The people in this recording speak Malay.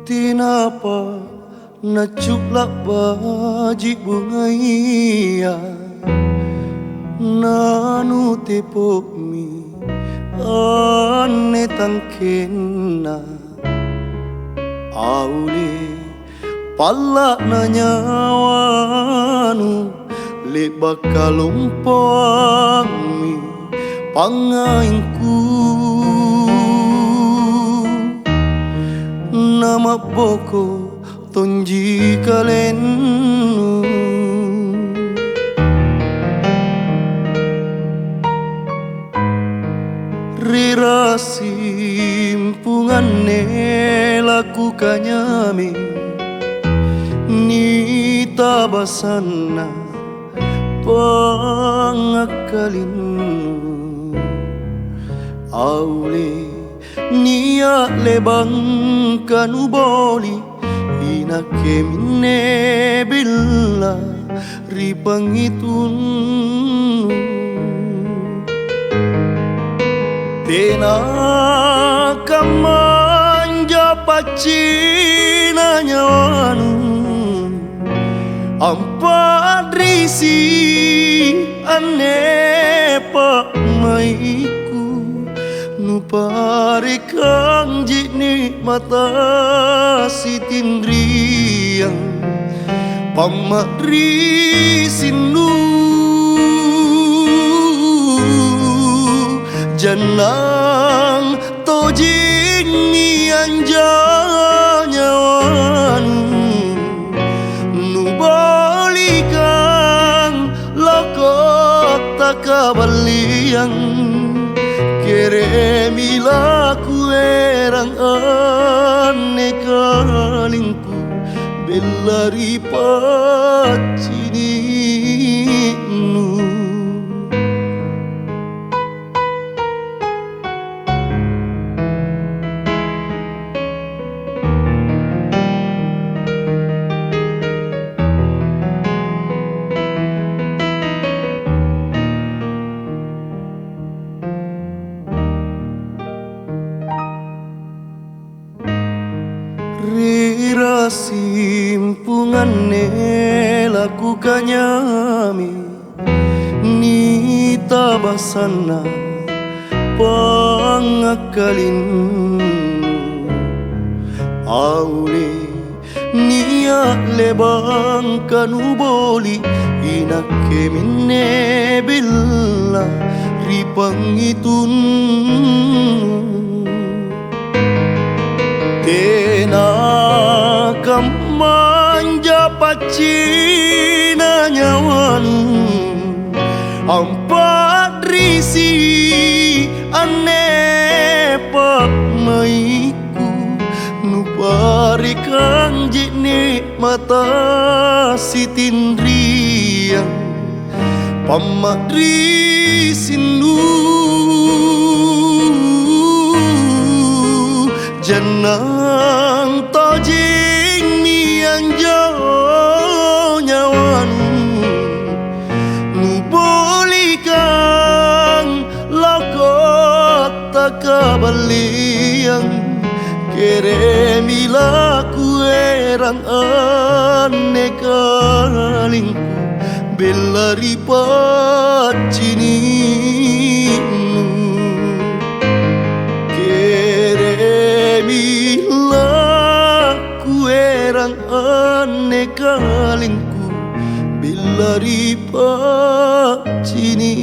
Tinapa nacuklak baji bungaya nanu tepok mi ane tangkena aule pala nanyawanu le bakalumpang mi pangainku nama boko tonji kalenu rira simpunganne lakukannya mi nita basana pangakalinu aule nia lebang kanu boli inake minne billa ripangitun tena kamanja pacina nyawanu ampat risi ane pak maiku nupari kang jini mata si tindriang pamatri sindu janang tojing ni anjanya wanu nubalikan lokot takabaliang keremila kuerang ane kalingku belari pacini rira simpunganne lakukannya mi nita basana pangakalin aule nia lebang kanu boli inake minne billa ripangitun tena kamanja pacina nyawanu ampat risi ane pak maiku nupari kang jini mata si tindriang pamatri sindu janang tojing mi anjau nyawanu nubulikan lokot takabaliang keremila kuerang ane kalingku belari pacini ane kalingku bilari pacini